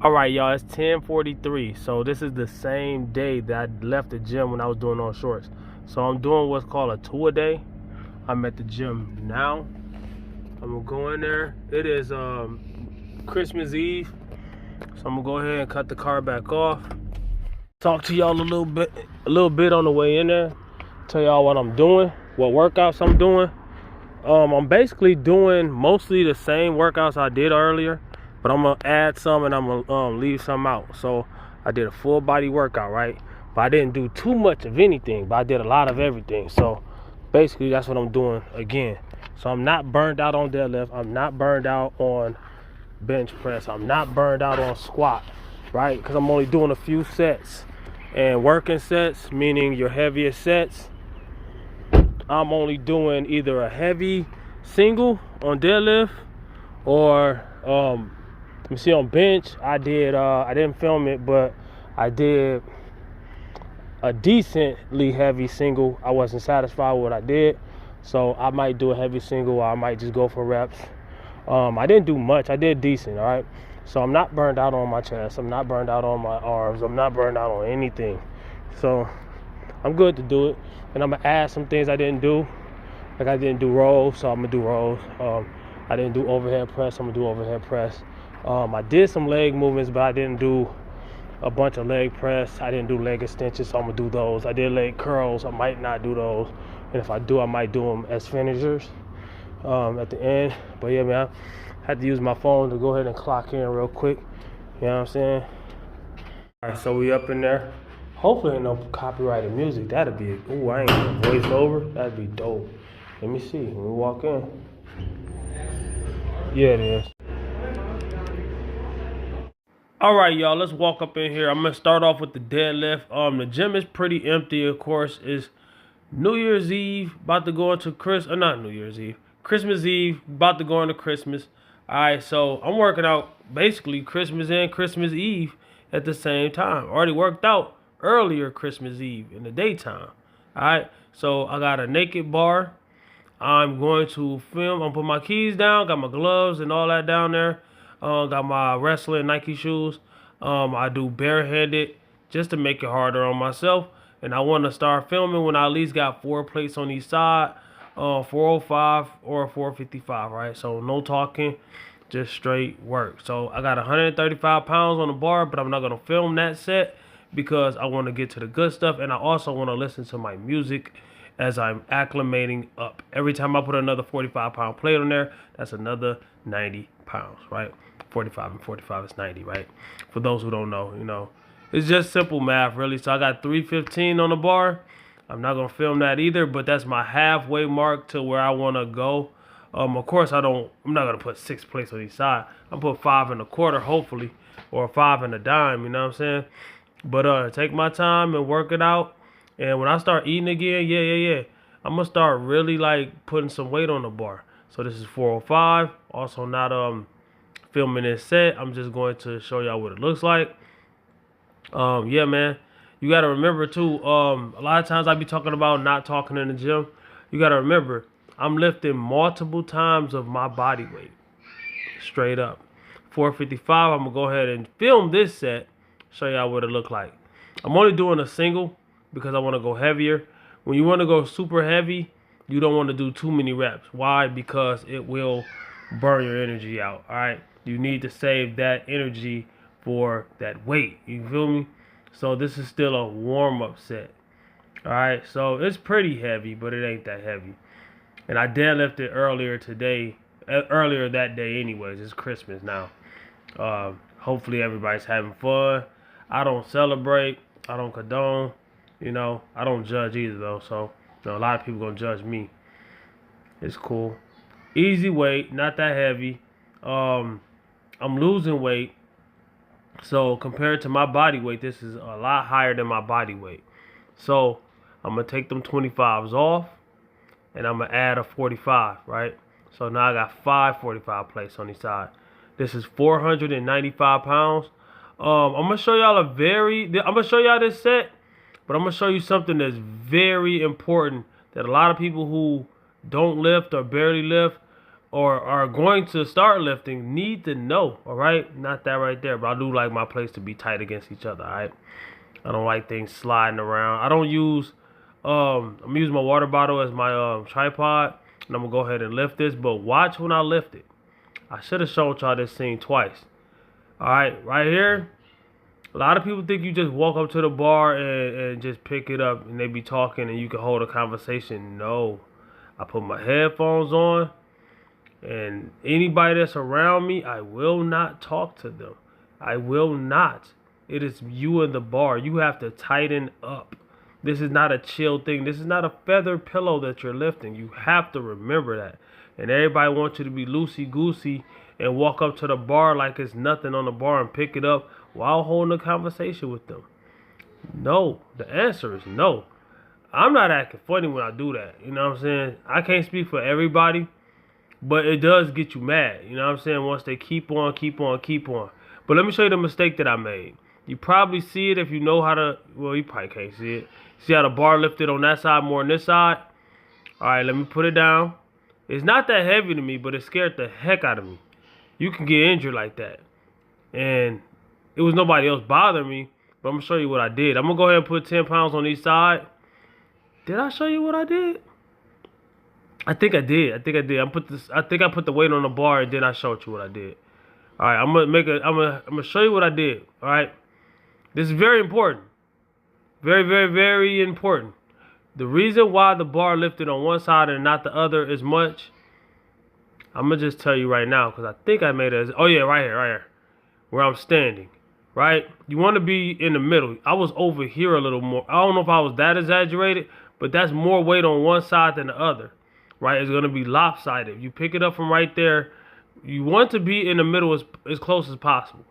All right, y'all, it's 10:43. So this is the same day that I left the gym when I was doing on shorts. So I'm doing what's called a two-a-day. I'm at the gym now. I'm gonna go in there. It is Christmas Eve. So I'm gonna go ahead and cut the car back off. Talk to y'all a little bit on the way in there. Tell y'all what I'm doing, what workouts I'm doing. I'm basically doing mostly the same workouts I did earlier, but I'm gonna add some and I'm gonna leave some out. So I did a full body workout, right? But I didn't do too much of anything, but I did a lot of everything. So basically that's what I'm doing again. So I'm not burned out on deadlift. I'm not burned out on bench press. I'm not burned out on squat, right? Because I'm only doing a few sets. And working sets, meaning your heaviest sets, I'm only doing either a heavy single on deadlift or let me see, on bench I didn't film it, but I did a decently heavy single. I wasn't satisfied with what I did, so I might do a heavy single or I might just go for reps. I didn't do much. I did decent, all right? So I'm not burned out on my chest. I'm not burned out on my arms. I'm not burned out on anything. So I'm good to do it. And I'm going to add some things I didn't do. Like I didn't do rows, so I'm going to do rows. I didn't do overhead press. I'm going to do overhead press. I did some leg movements, but I didn't do a bunch of leg press. I didn't do leg extensions, so I'm going to do those. I did leg curls. I might not do those. And if I do, I might do them as finishers at the end. But yeah, man, I had to use my phone to go ahead and clock in real quick. You know what I'm saying? All right, so we up in there. Hopefully ain't no copyrighted music. That'd be, ooh, I ain't gonna voice over. That'd be dope. Let me see. When we walk in. Yeah, it is. All right, y'all. Let's walk up in here. I'm gonna start off with the deadlift. The gym is pretty empty. Of course, it's New Year's Eve. About to go into not New Year's Eve. Christmas Eve. About to go into Christmas. All right, so I'm working out basically Christmas and Christmas Eve at the same time. Already worked out earlier Christmas Eve in the daytime. Alright, so I got a naked bar. I'm going to film. I'm put my keys down, got my gloves and all that down there. Got my wrestling Nike shoes. I do barehanded just to make it harder on myself. And I want to start filming when I at least got 4 plates on each side. 405 or 455, right? So no talking, just straight work. So I got 135 pounds on the bar, but I'm not going to film that set because I want to get to the good stuff, and I also want to listen to my music as I'm acclimating up. Every time I put another 45-pound plate on there, that's another 90 pounds, right? 45 and 45 is 90, right? For those who don't know, you know, it's just simple math, really. So I got 315 on the bar. I'm not going to film that either, but that's my halfway mark to where I want to go. Of course, I'm not going to put 6 plates on each side. I'm put 5 1/4, hopefully, or 5 and a dime, you know what I'm saying? But take my time and work it out. And when I start eating again, yeah, I'm going to start really like putting some weight on the bar. So this is 405. Also not filming this set. I'm just going to show y'all what it looks like. Yeah, man. You got to remember too, a lot of times I be talking about not talking in the gym. You got to remember, I'm lifting multiple times of my body weight. Straight up. 455, I'm going to go ahead and film this set. Show y'all what it look like. I'm only doing a single because I want to go heavier. When you want to go super heavy, you don't want to do too many reps. Why? Because it will burn your energy out. All right. You need to save that energy for that weight. You feel me? So this is still a warm-up set. All right. So it's pretty heavy, but it ain't that heavy. And I deadlifted earlier that day anyways. It's Christmas now. Hopefully everybody's having fun. I don't celebrate. I don't condone. You know, I don't judge either, though. So, you know, a lot of people going to judge me. It's cool. Easy weight, not that heavy. I'm losing weight. So, compared to my body weight, this is a lot higher than my body weight. So, I'm going to take them 25s off, and I'm going to add a 45, right? So, now I got 5 45 plates on each side. This is 495 pounds. I'm gonna show y'all I'm gonna show y'all this set, but I'm gonna show you something that's very important that a lot of people who don't lift or barely lift or are going to start lifting need to know, all right? Not that right there, but I do like my plates to be tight against each other, all right? I don't like things sliding around. I don't use, I'm gonna use my water bottle as my tripod, and I'm gonna go ahead and lift this, but watch when I lift it. I should have showed y'all this scene twice. All right here, a lot of people think you just walk up to the bar and just pick it up and they be talking and you can hold a conversation. No, I put my headphones on and anybody that's around me, I will not talk to them. I will not. It is you in the bar. You have to tighten up. This is not a chill thing. This is not a feather pillow that you're lifting. You have to remember that. And everybody wants you to be loosey-goosey and walk up to the bar like it's nothing on the bar and pick it up while holding a conversation with them. No. The answer is no. I'm not acting funny when I do that. You know what I'm saying? I can't speak for everybody, but it does get you mad. You know what I'm saying? Once they keep on. But let me show you the mistake that I made. You probably see it if you know how to, well, you probably can't see it. See how the bar lifted on that side more than this side? All right, let me put it down. It's not that heavy to me, but it scared the heck out of me. You can get injured like that. And it was nobody else bothering me, but I'm going to show you what I did. I'm going to go ahead and put 10 pounds on each side. Did I show you what I did? I think I did. I think I put the weight on the bar and then I showed you what I did. All right, I'm gonna show you what I did. All right, this is very important. Very, very, very important. The reason why the bar lifted on one side and not the other as much, I'm going to just tell you right now because I think I made it. Oh, yeah, right here, where I'm standing, right? You want to be in the middle. I was over here a little more. I don't know if I was that exaggerated, but that's more weight on one side than the other, right? It's going to be lopsided. You pick it up from right there. You want to be in the middle as close as possible.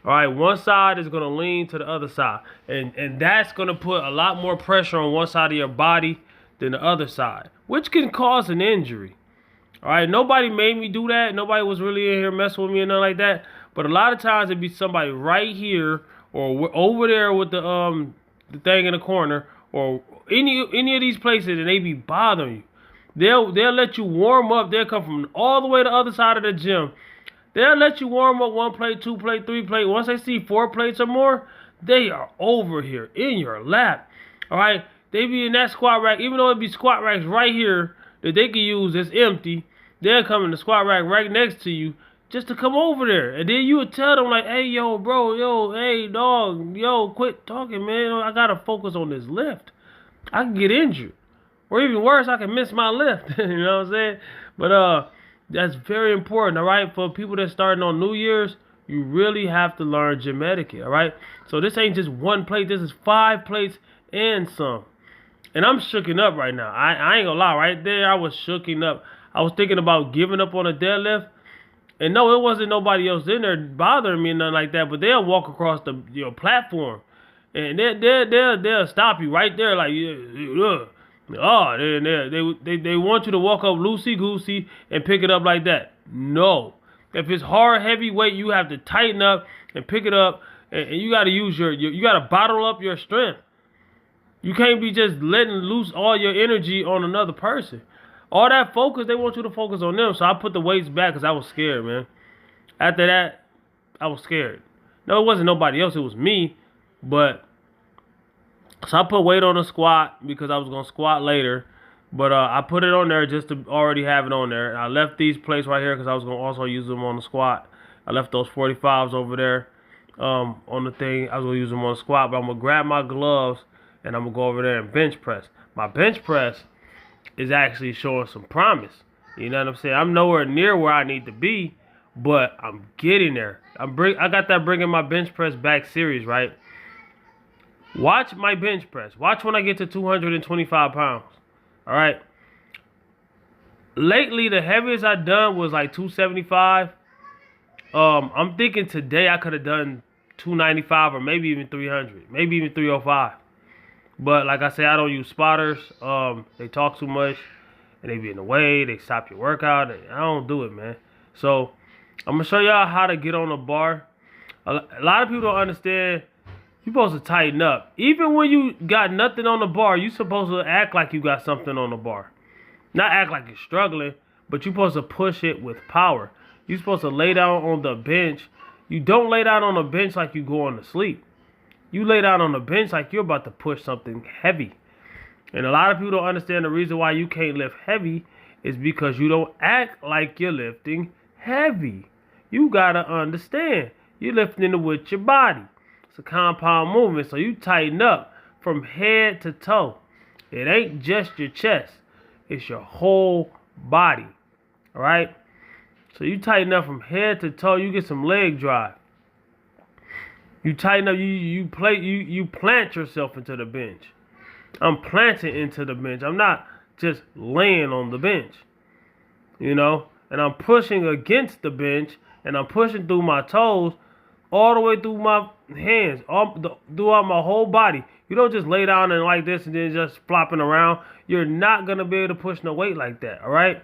All right, one side is going to lean to the other side. And that's going to put a lot more pressure on one side of your body than the other side, which can cause an injury. All right, nobody made me do that. Nobody was really in here messing with me or nothing like that. But a lot of times it'd be somebody right here or over there with the thing in the corner or any of these places, and they be bothering you. They'll let you warm up. They'll come from all the way to the other side of the gym. They'll let you warm up 1 plate, 2 plate, 3 plate. Once they see 4 plates or more, they are over here in your lap. All right? They be in that squat rack, even though it be squat racks right here that they can use that's empty. They'll come in the squat rack right next to you just to come over there. And then you would tell them like, hey, yo, bro, yo, hey, dog, yo, quit talking, man. I got to focus on this lift. I can get injured. Or even worse, I can miss my lift. You know what I'm saying? But that's very important, all right? For people that's starting on New Year's, you really have to learn gym etiquette, all right? So this ain't just 1 plate. This is 5 plates and some. And I'm shooken up right now. I ain't gonna lie. Right there, I was shooken up. I was thinking about giving up on a deadlift. And no, it wasn't nobody else in there bothering me or nothing like that. But they'll walk across the platform. And they'll stop you right there like, oh, they want you to walk up loosey-goosey and pick it up like that. No. If it's hard, heavy weight, you have to tighten up and pick it up. And you got to use you got to bottle up your strength. You can't be just letting loose all your energy on another person. All that focus, they want you to focus on them. So I put the weights back because I was scared, man. After that, I was scared. No, it wasn't nobody else. It was me. But so I put weight on the squat because I was going to squat later. But I put it on there just to already have it on there. I left these plates right here because I was going to also use them on the squat. I left those 45s over there on the thing. I was going to use them on the squat. But I'm going to grab my gloves and I'm going to go over there and bench press. My bench press is actually showing some promise. You know what I'm saying? I'm nowhere near where I need to be, but I'm getting there. I got that Bringing My Bench Press Back series, right? Watch my bench press. Watch when I get to 225 pounds. All right? Lately, the heaviest I've done was like 275. I'm thinking today I could have done 295 or maybe even 300. Maybe even 305. But like I said, I don't use spotters. They talk too much and they be in the way. They stop your workout. I don't do it, man. So I'm going to show y'all how to get on the bar. A lot of people don't understand. You're supposed to tighten up. Even when you got nothing on the bar, you're supposed to act like you got something on the bar. Not act like you're struggling, but you're supposed to push it with power. You're supposed to lay down on the bench. You don't lay down on the bench like you going to sleep. You lay down on the bench like you're about to push something heavy. And a lot of people don't understand the reason why you can't lift heavy is because you don't act like you're lifting heavy. You got to understand. You're lifting it with your body. It's a compound movement, so you tighten up from head to toe. It ain't just your chest. It's your whole body. All right? So you tighten up from head to toe. You get some leg drive. You tighten up. You plant yourself into the bench. I'm planting into the bench. I'm not just laying on the bench. You know? And I'm pushing against the bench. And I'm pushing through my toes all the way through my hands, throughout my whole body. You don't just lay down and like this and then just flopping around. You're not going to be able to push no weight like that, all right?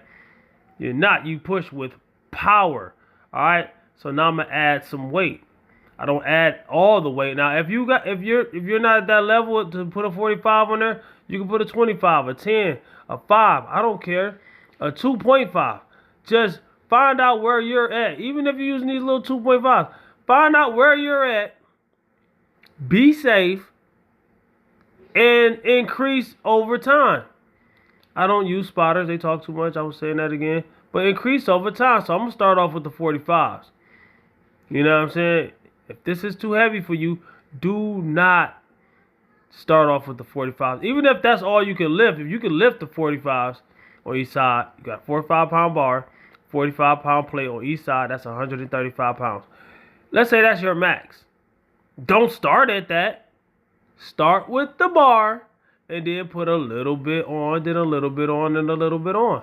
You're not. You push with power, all right? So now I'm going to add some weight. I don't add all the weight. Now, if you're not at that level to put a 45 on there, you can put a 25, a 10, a 5. I don't care. A 2.5. Just find out where you're at. Even if you're using these little 2.5s, find out where you're at. Be safe. And increase over time. I don't use spotters. They talk too much. I was saying that again. But increase over time. So I'm going to start off with the 45s. You know what I'm saying? If this is too heavy for you, do not start off with the 45s. Even if that's all you can lift. If you can lift the 45s on each side, you got a 45-pound bar, 45-pound plate on each side. That's 135 pounds. Let's say that's your max. Don't start at that. Start with the bar and then put a little bit on, then a little bit on, and a little bit on.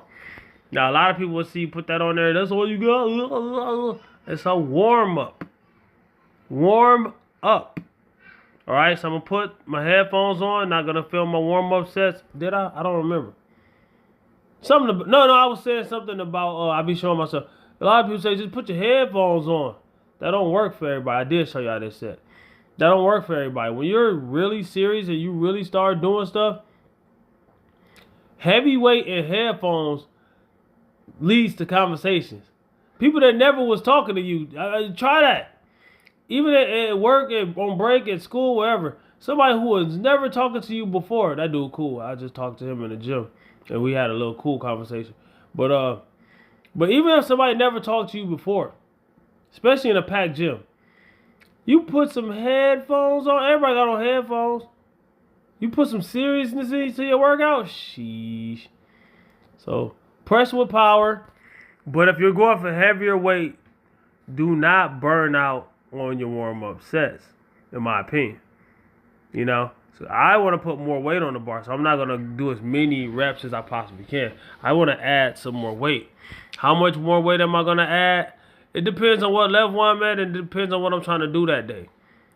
Now, a lot of people will see put that on there. That's all you got. It's a warm up. Warm up. All right, so I'm going to put my headphones on. Not going to film my warm up sets. Did I? I don't remember. I was saying something about, I be showing myself. A lot of people say, just put your headphones on. That don't work for everybody. I did show you how this set. That don't work for everybody. When you're really serious and you really start doing stuff, heavyweight and headphones leads to conversations. People that never was talking to you, try that. Even at work, on break, at school, wherever. Somebody who was never talking to you before, that dude cool. I just talked to him in the gym, and we had a little cool conversation. But even if somebody never talked to you before, especially in a packed gym, you put some headphones on. Everybody got on headphones. You put some seriousness into your workout. Sheesh. So, press with power. But if you're going for heavier weight, do not burn out on your warm-up sets, in my opinion. You know? So, I want to put more weight on the bar. So, I'm not going to do as many reps as I possibly can. I want to add some more weight. How much more weight am I going to add? It depends on what level I'm at, and it depends on what I'm trying to do that day.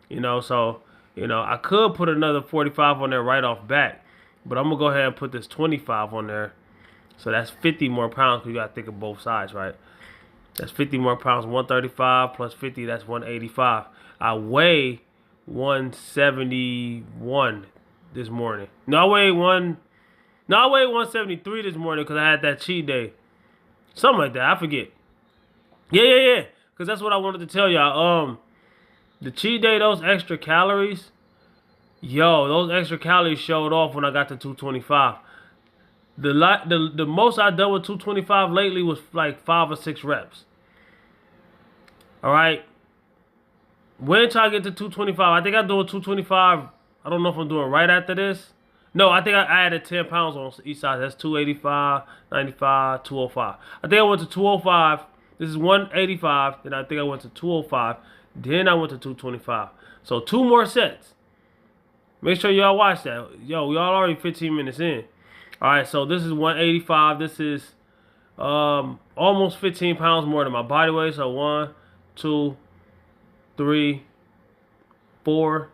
You know, so, I could put another 45 on there right off back, but I'm going to go ahead and put this 25 on there. So that's 50 more pounds, because you got to think of both sides, right? That's 50 more pounds, 135 plus 50, that's 185. I weigh 171 this morning. I weighed 173 this morning because I had that cheat day. Something like that, I forget. Yeah. Because that's what I wanted to tell y'all. The cheat day, those extra calories, those extra calories showed off when I got to 225. The most I've done with 225 lately was like 5 or 6 reps. All right. When till I get to 225? I think I'm doing 225. I don't know if I'm doing right after this. No, I think I added 10 pounds on each side. That's 285, 95, 205. I think I went to 205. This is 185. Then I think I went to 205. Then I went to 225. So 2 more sets. Make sure y'all watch that. Yo, y'all already 15 minutes in. All right, so this is 185. This is almost 15 pounds more than my body weight. So 1, 2, 3, 4,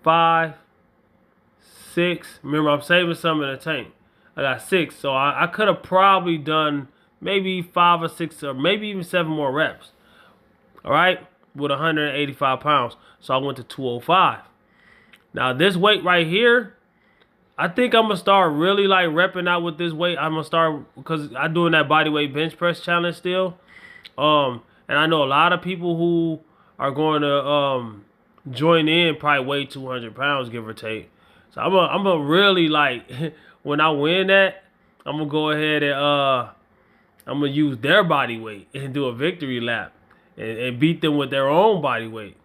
5, 6. Remember, I'm saving some in the tank. I got 6. So I could have probably done maybe 5 or 6 or maybe even 7 more reps. All right, with 185 pounds. So I went to 205. Now this weight right here, I think I'm gonna start really like repping out with this weight. I'm gonna start because I'm doing that body weight bench press challenge still. And I know a lot of people who are going to join in probably weigh 200 pounds, give or take. So I'm gonna really like when I win that, I'm gonna go ahead and I'm gonna use their body weight and do a victory lap and beat them with their own body weight.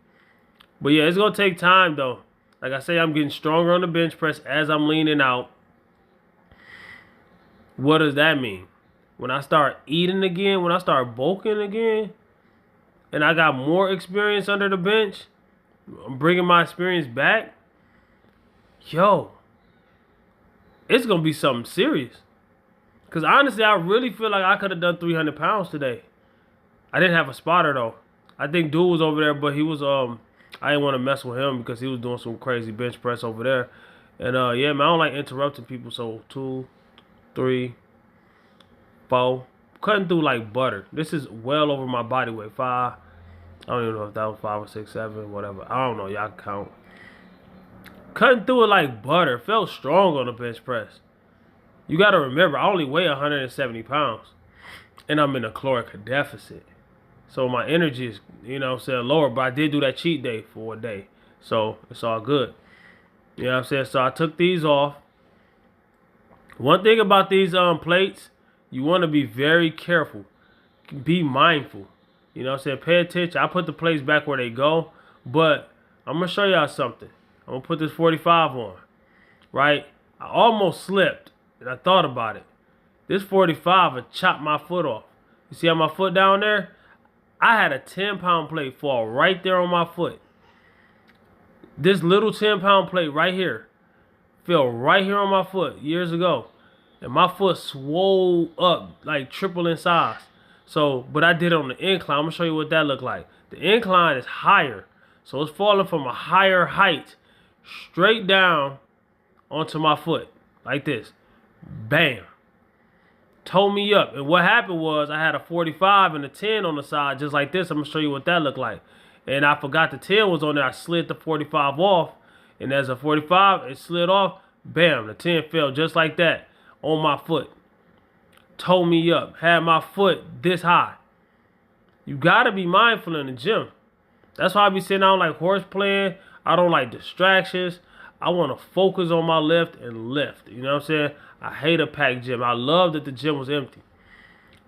But yeah, it's gonna take time though. Like I say, I'm getting stronger on the bench press as I'm leaning out. What does that mean? When I start eating again, when I start bulking again, and I got more experience under the bench, I'm bringing my experience back, yo, it's going to be something serious. Because honestly, I really feel like I could have done 300 pounds today. I didn't have a spotter, though. I think dude was over there, but he was, I didn't want to mess with him because he was doing some crazy bench press over there. And, yeah, man, I don't like interrupting people. So, 2, 3, 4. Cutting through like butter. This is well over my body weight. 5. I don't even know if that was 5 or 6, 7, whatever. I don't know. Y'all can count. Cutting through it like butter. Felt strong on the bench press. You got to remember, I only weigh 170 pounds. And I'm in a caloric deficit. So my energy is, you know what I'm saying, lower. But I did do that cheat day for a day. So it's all good. You know what I'm saying? So I took these off. One thing about these plates, you want to be very careful. Be mindful. You know what I'm saying? Pay attention. I put the plates back where they go. But I'm going to show y'all something. I'm going to put this 45 on. Right? I almost slipped. And I thought about it. This 45 would chop my foot off. You see how my foot down there? I had a 10-pound plate fall right there on my foot. This little 10-pound plate right here fell right here on my foot years ago. And my foot swole up like triple in size. So, but I did it on the incline. I'm going to show you what that looked like. The incline is higher. So it's falling from a higher height straight down onto my foot. Like this. Bam. Towed me up. And what happened was I had a 45 and a 10 on the side just like this. I'm going to show you what that looked like. And I forgot the 10 was on there. I slid the 45 off. And as a 45, it slid off. Bam. The 10 fell just like that on my foot. Towed me up. Had my foot this high. You got to be mindful in the gym. That's why I be sitting down like horse playing. I don't like distractions. I want to focus on my lift and lift. You know what I'm saying? I hate a packed gym. I love that the gym was empty.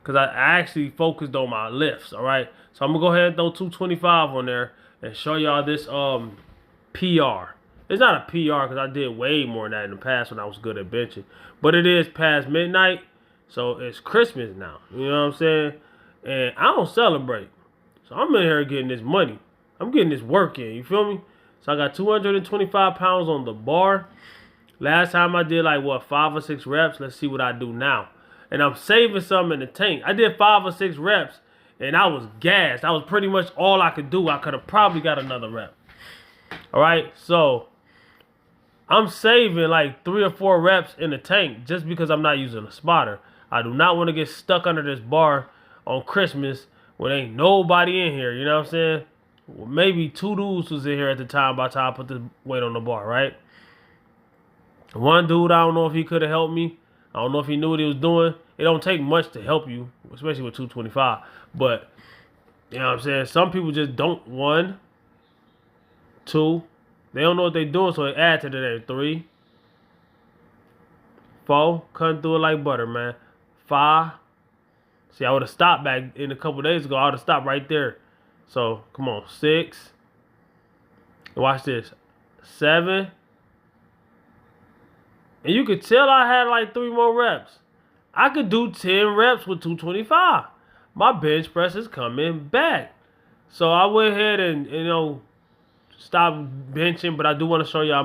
Because I actually focused on my lifts, all right? So I'm going to go ahead and throw 225 on there and show y'all this PR. It's not a PR because I did way more than that in the past when I was good at benching. But it is past midnight, so it's Christmas now. You know what I'm saying? And I don't celebrate. So I'm in here getting this money. I'm getting this work in, you feel me? So I got 225 pounds on the bar. Last time I did like, what, 5 or 6 reps? Let's see what I do now. And I'm saving some in the tank. I did 5 or 6 reps, and I was gassed. That was pretty much all I could do. I could have probably got another rep. All right, so I'm saving like 3 or 4 reps in the tank just because I'm not using a spotter. I do not want to get stuck under this bar on Christmas when ain't nobody in here. You know what I'm saying? Well, maybe 2 dudes was in here at the time by the time I put the weight on the bar, right? One dude, I don't know if he could have helped me. I don't know if he knew what he was doing. It don't take much to help you, especially with 225. But, you know what I'm saying? Some people just don't. 1, 2. They don't know what they're doing, so they add to the name. 3, 4. Cutting through it like butter, man. 5. See, I would have stopped back in a couple days ago. I would have stopped right there. So, come on. 6. Watch this. 7. And you could tell I had like 3 more reps. I could do 10 reps with 225. My bench press is coming back. So I went ahead and, you know, stopped benching. But I do want to show y'all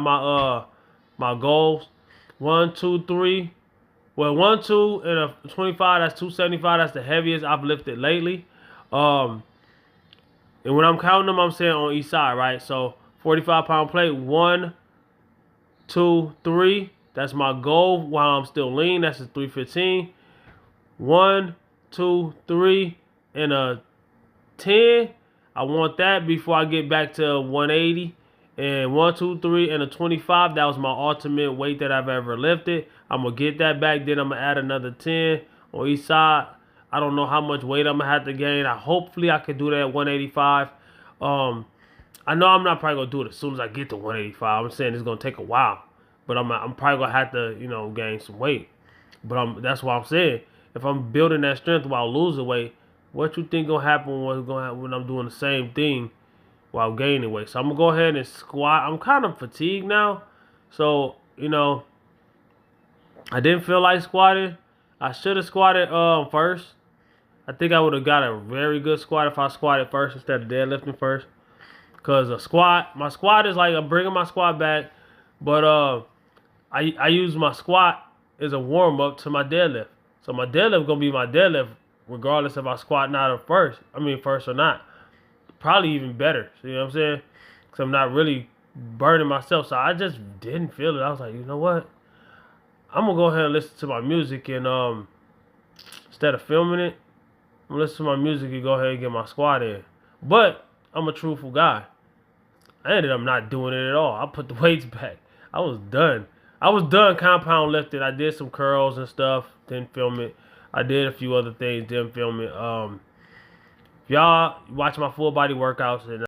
my goals. 1, 2, 3. Well, 1, 2, and a 25. That's 275. That's the heaviest I've lifted lately. And when I'm counting them, I'm saying on each side, right? So 45-pound plate. 1, 2, 3. That's my goal while I'm still lean. That's a 315. 1, 2, 3, and a 10. I want that before I get back to 180. and 123 and a 25. That was my ultimate weight that I've ever lifted. I'm gonna get that back. Then I'm gonna add another 10 on each side. I don't know how much weight I'm gonna have to gain. Hopefully I can do that at 185. I know I'm not probably gonna do it as soon as I get to 185. I'm saying it's gonna take a while, but I'm probably gonna have to gain some weight. But that's what I'm saying. If I'm building that strength while losing weight, what you think gonna happen? What's gonna happen when I'm doing the same thing while gaining weight? So I'm gonna go ahead and squat. I'm kind of fatigued now, so I didn't feel like squatting. I should have squatted first. I think I would have got a very good squat if I squatted first instead of deadlifting first. Cause my squat is like I'm bringing my squat back, but I use my squat as a warm up to my deadlift. So my deadlift gonna be my deadlift regardless if I squat not at first. I mean first or not. Probably even better. See what I'm saying? Cause I'm not really burning myself. So I just didn't feel it. I was like, you know what? I'm gonna go ahead and listen to my music and instead of filming it, I'm gonna listen to my music and go ahead and get my squat in. But I'm a truthful guy. I ended up not doing it at all. I put the weights back. I was done. I was done compound lifting. I did some curls and stuff. Didn't film it. I did a few other things. Didn't film it. Y'all watch my full body workouts and